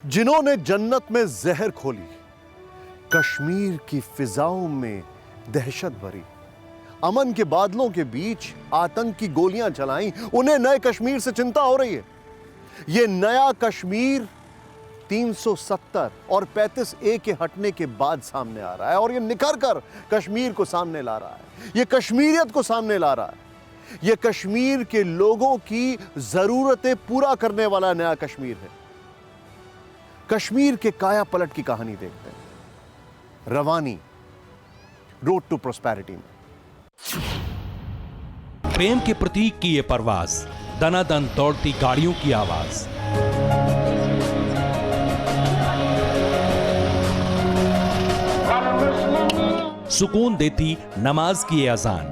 जिन्होंने जन्नत में जहर खोली, कश्मीर की फिजाओं में दहशत भरी, अमन के बादलों के बीच आतंक की गोलियां चलाई, उन्हें नए कश्मीर से चिंता हो रही है। यह नया कश्मीर 370 और 35A के हटने के बाद सामने आ रहा है और यह निखर कर कश्मीर को सामने ला रहा है। यह कश्मीरियत को सामने ला रहा है। यह कश्मीर के लोगों की जरूरतें पूरा करने वाला नया कश्मीर है। कश्मीर के काया पलट की कहानी देखते हैं रवानी, रोड टू प्रॉस्पेरिटी में। प्रेम के प्रतीक की ये परवाज, दनादन दौड़ती गाड़ियों की आवाज, सुकून देती नमाज की ये अजान,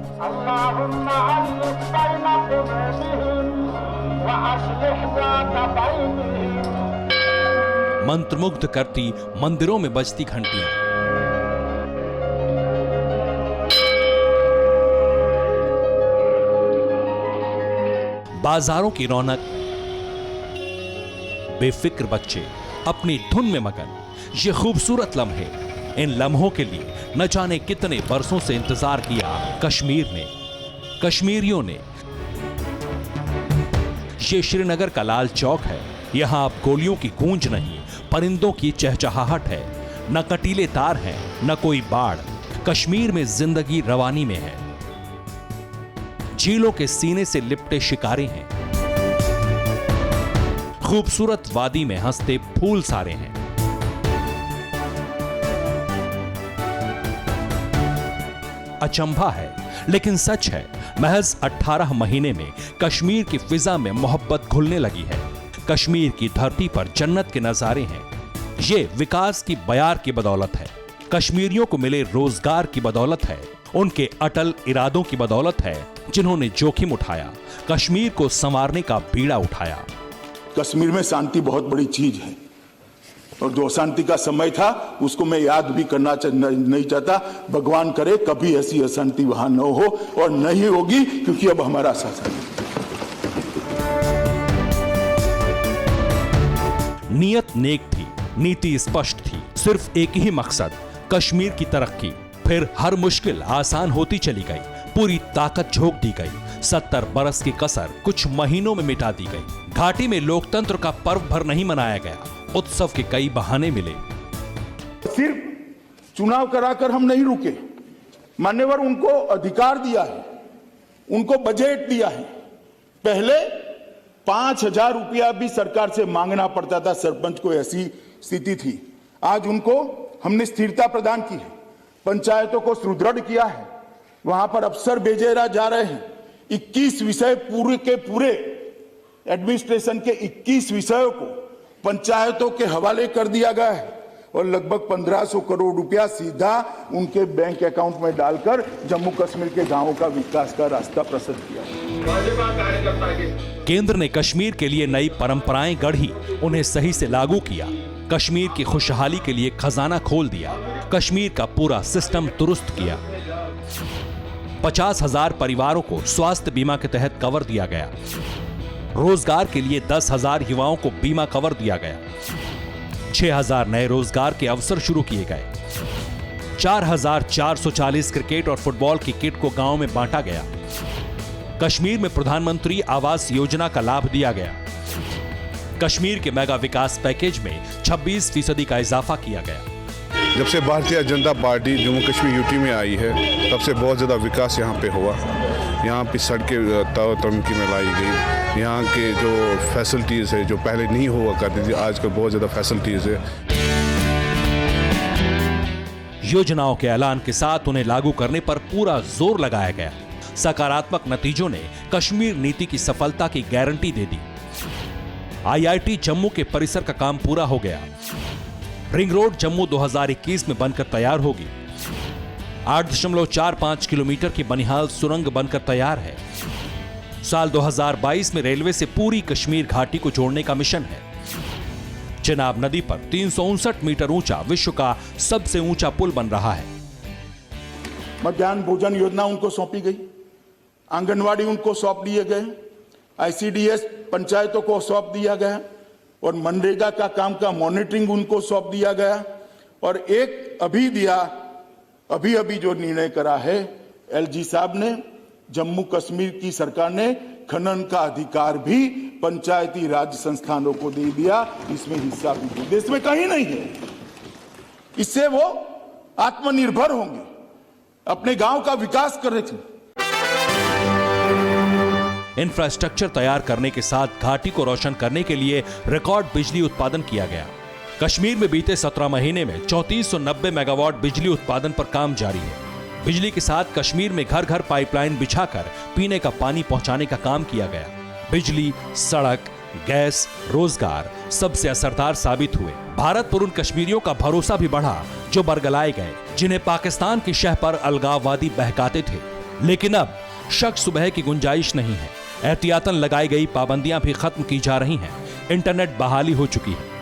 मंत्रमुग्ध करती मंदिरों में बजती घंटियां, बाजारों की रौनक, बेफिक्र बच्चे अपनी धुन में मगन। ये खूबसूरत लम्हे, इन लम्हों के लिए न जाने कितने बरसों से इंतजार किया कश्मीर ने, कश्मीरियों ने। ये श्रीनगर का लाल चौक है। यहां अब गोलियों की गूंज नहीं, परिंदों की चहचहाहट है। न कटीले तार हैं, न कोई बाढ़। कश्मीर में जिंदगी रवानी में है। झीलों के सीने से लिपटे शिकारे हैं। खूबसूरत वादी में हंसते फूल सारे हैं। अचंभा है लेकिन सच है, महज 18 महीने में कश्मीर की फिजा में मोहब्बत घुलने लगी है। कश्मीर की धरती पर जन्नत के नजारे हैं। ये विकास की बयार की बदौलत है, कश्मीरियों को मिले रोजगार की बदौलत है, उनके अटल इरादों की बदौलत है, जिन्होंने जोखिम उठाया, कश्मीर को संवारने का बीड़ा उठाया। कश्मीर में शांति बहुत बड़ी चीज है और जो अशांति का समय था उसको मैं याद भी करना नहीं चाहता। भगवान करे कभी ऐसी अशांति वहां न हो और नहीं होगी, क्योंकि अब हमारा शासन है। नियत नेक थी, नीति स्पष्ट थी, सिर्फ एक ही मकसद, कश्मीर की तरक्की। फिर हर मुश्किल आसान होती चली गई, पूरी ताकत झोंक दी गई। 70 बरस की कसर कुछ महीनों में मिटा दी गई। घाटी में लोकतंत्र का पर्व भर नहीं मनाया गया, उत्सव के कई बहाने मिले। सिर्फ चुनाव कराकर हम नहीं रुके, मान्यवर उनको अधिकार दिया है, उनको बजट दिया है। पहले 5,000 रुपया भी सरकार से मांगना पड़ता था, सरपंच को ऐसी स्थिति थी। आज उनको हमने स्थिरता प्रदान की है, पंचायतों को सुदृढ़ किया है, वहां पर अफसर भेजे जा रहे हैं। 21 विषय पूरे के पूरे एडमिनिस्ट्रेशन के 21 विषयों को पंचायतों के हवाले कर दिया गया है और लगभग 1500 करोड़ रुपया सीधा उनके बैंक अकाउंट में डालकर जम्मू कश्मीर के गांवों का विकास का रास्ता प्रशस्त किया। केंद्र ने कश्मीर के लिए नई परंपराएं गढ़ी, उन्हें सही से लागू किया। कश्मीर की खुशहाली के लिए खजाना खोल दिया, कश्मीर का पूरा सिस्टम दुरुस्त किया। 50,000 परिवारों को स्वास्थ्य बीमा के तहत कवर दिया गया। रोजगार के लिए 10,000 युवाओं को बीमा कवर दिया गया। 6,000 नए रोजगार के अवसर शुरू किए गए। 4,440 क्रिकेट और फुटबॉल की किट को गांव में बांटा गया। कश्मीर में प्रधानमंत्री आवास योजना का लाभ दिया गया। कश्मीर के मेगा विकास पैकेज में 26% का इजाफा किया गया। जब से भारतीय जनता पार्टी जम्मू कश्मीर यूटी में आई है, तब से बहुत ज़्यादा विकास यहाँ पे हुआ। यहाँ पे सड़कें तरक्की में लाई गई। यहाँ के जो फैसिलिटीज़ है, जो पहले नहीं हुआ करती थी, आजकल बहुत ज़्यादा फैसिलिटीज़ है। योजनाओं के ऐलान के साथ उन्हें लागू करने पर पूरा जोर लगाया गया। सकारात्मक नतीजों ने कश्मीर नीति की सफलता की गारंटी दे दी। IIT जम्मू के परिसर का काम पूरा हो गया। रिंग रोड जम्मू 2021 में बनकर तैयार होगी। 8.45 किलोमीटर की बनिहाल सुरंग बनकर तैयार है। साल 2022 में रेलवे से पूरी कश्मीर घाटी को जोड़ने का मिशन है। चिनाब नदी पर 359 मीटर ऊंचा विश्व का सबसे ऊंचा पुल बन रहा है। मध्याह्न भोजन योजना उनको सौंपी गई, आंगनवाड़ी उनको सौंप दिए गए, ICDS पंचायतों को सौंप दिया गया, और मनरेगा का काम का मॉनिटरिंग उनको सौंप दिया गया। और एक अभी जो निर्णय करा है एलजी साहब ने, जम्मू कश्मीर की सरकार ने खनन का अधिकार भी पंचायती राज संस्थानों को दे दिया, इसमें हिस्सा भी देश में कहीं नहीं है। इससे वो आत्मनिर्भर होंगे, अपने गांव का विकास करेंगे। इंफ्रास्ट्रक्चर तैयार करने के साथ घाटी को रोशन करने के लिए रिकॉर्ड बिजली उत्पादन किया गया। कश्मीर में बीते 17 महीने में 3490 मेगावाट बिजली उत्पादन पर काम जारी है। बिजली के साथ कश्मीर में घर घर पाइपलाइन बिछाकर पीने का पानी पहुंचाने का काम किया गया। बिजली, सड़क, गैस, रोजगार सबसे असरदार साबित हुए। भारत पर उन कश्मीरियों का भरोसा भी बढ़ा जो बरगलाए गए, जिन्हें पाकिस्तान की शह पर अलगाववादी बहकाते थे। लेकिन अब शक सुबह की गुंजाइश नहीं है। एहतियातन लगाई गई पाबंदियां भी खत्म की जा रही हैं। इंटरनेट बहाली हो चुकी है।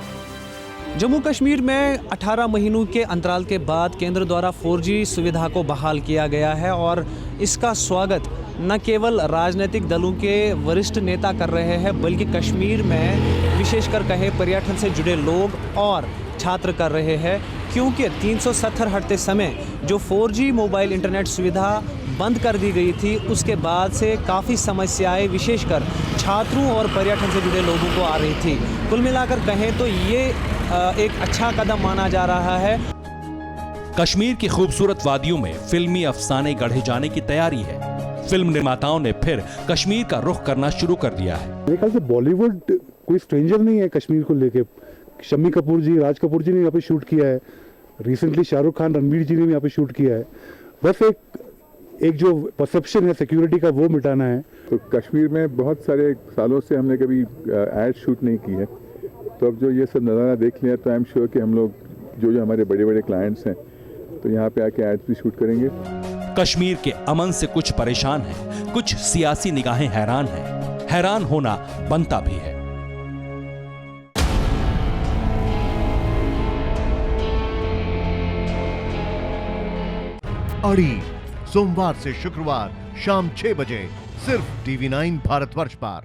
जम्मू कश्मीर में 18 महीनों के अंतराल के बाद केंद्र द्वारा 4G सुविधा को बहाल किया गया है और इसका स्वागत न केवल राजनीतिक दलों के वरिष्ठ नेता कर रहे हैं, बल्कि कश्मीर में विशेषकर कहे पर्यटन से जुड़े लोग और छात्र कर रहे हैं, क्योंकि 370 हटते समय जो 4G मोबाइल इंटरनेट सुविधा बंद कर दी गई थी, उसके बाद से काफ़ी समस्याएं विशेषकर छात्रों और पर्यटन से जुड़े लोगों को आ रही थी। कुल मिलाकर कहें तो ये एक अच्छा कदम माना जा रहा है। कश्मीर की खूबसूरत वादियों में फिल्मी अफसाने गढ़े जाने की तैयारी है। फिल्म निर्माताओं ने फिर कश्मीर का रुख करना शुरू कर दिया है। मेरे ख्याल से बॉलीवुड कोई स्ट्रेंजर नहीं है कश्मीर को लेके। शम्मी कपूर जी, राज कपूर जी ने यहाँ पे शूट किया है, रिसेंटली शाहरुख खान, रणवीर जी ने भी यहाँ पे शूट किया है। बस एक जो परसेप्शन है सिक्योरिटी का, वो मिटाना है। तो कश्मीर में बहुत सारे सालों से हमने कभी एड शूट नहीं की है, तो अब जो ये सब नज़ारा देख लिया तो आई एम श्योर कि हम लोग जो हमारे बड़े बड़े क्लाइंट्स हैं तो यहाँ पे आके एड्स भी शूट करेंगे। कश्मीर के अमन से कुछ परेशान हैं, कुछ सियासी निगाहें हैरान हैं। हैरान होना बनता भी है। अड़ी सोमवार से शुक्रवार शाम 6 बजे सिर्फ TV9 भारतवर्ष पर।